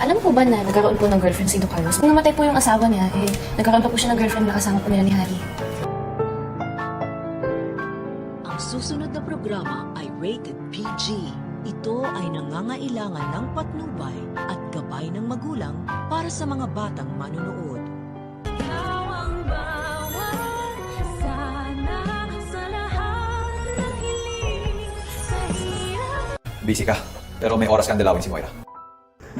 Alam po ba na nagkaroon po ng girlfriend si Don Carlos? Nung namatay po yung asawa niya, nagkaroon pa po siya ng girlfriend na kasama po nila ni Harry. Ang susunod na programa ay rated PG. Ito ay nangangailangan ng patnubay at gabay ng magulang para sa mga batang manonood. Busy ka, pero may oras kang dalawin si Moira.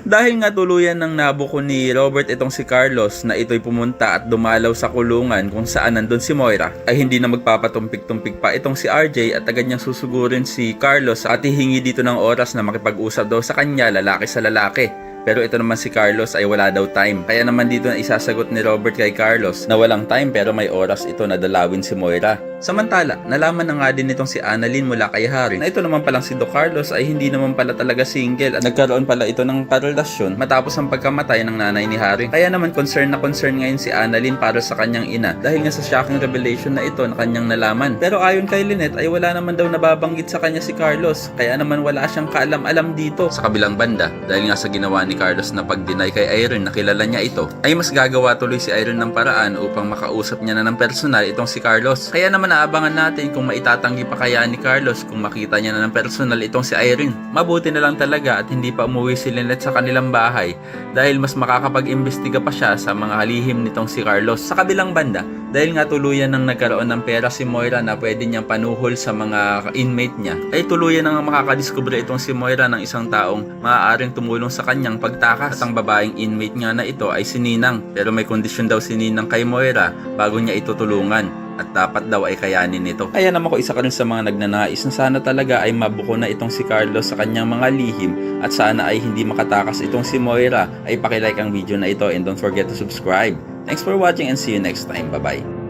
Dahil nga tuluyan ng nabuko ni Robert itong si Carlos na ito'y pumunta at dumalaw sa kulungan kung saan nandun si Moira, ay hindi na magpapatumpik-tumpik pa itong si RJ at agad niyang susugurin si Carlos at hihingi dito ng oras na makipag-usap daw sa kanya lalaki sa lalaki. Pero ito naman si Carlos ay wala daw time. Kaya naman dito na isasagot ni Robert kay Carlos na walang time pero may oras ito na dalawin si Moira. Samantala, nalaman na nga din itong si Annalyn mula kay Harry na ito naman palang si Don Carlos ay hindi naman pala talaga single at nagkaroon pala ito ng karelasyon matapos ang pagkamatay ng nanay ni Harry. Kaya naman concern ngayon si Annalyn para sa kanyang ina dahil nga sa shocking revelation na ito na kanyang nalaman. Pero ayon kay Lynette ay wala naman daw nababanggit sa kanya si Carlos kaya naman wala siyang kaalam-alam dito. Sa kabilang banda, dahil nga sa ginawa ni Carlos na pag-deny kay Irene na kilala niya ito, ay mas gagawa tuloy si Irene ng paraan upang makausap niya na ng personal itong si Carlos. Kaya naman naabangan natin kung maitatanggi pa kaya ni Carlos kung makita niya na ng personal itong si Irene. Mabuti na lang talaga at hindi pa umuwi si Lynette sa kanilang bahay dahil mas makakapag-imbestiga pa siya sa mga halihim nitong si Carlos. Sa kabilang banda, dahil nga tuluyan nang nagkaroon ng pera si Moira na pwede niyang panuhol sa mga inmate niya, ay tuluyan nang makakadiskubre itong si Moira ng isang taong maaaring tumulong sa kanyang pagtakas. At ang babaeng inmate nga na ito ay si Ninang, pero may kondisyon daw si Ninang kay Moira bago niya ito tulungan at dapat daw ay kayanin nito. Kaya naman ko isa ka rin sa mga nagnanais na sana talaga ay mabuko na itong si Carlos sa kanyang mga lihim at sana ay hindi makatakas itong si Moira. Ay pakilike ang video na ito and don't forget to subscribe. Thanks for watching and see you next time. Bye-bye.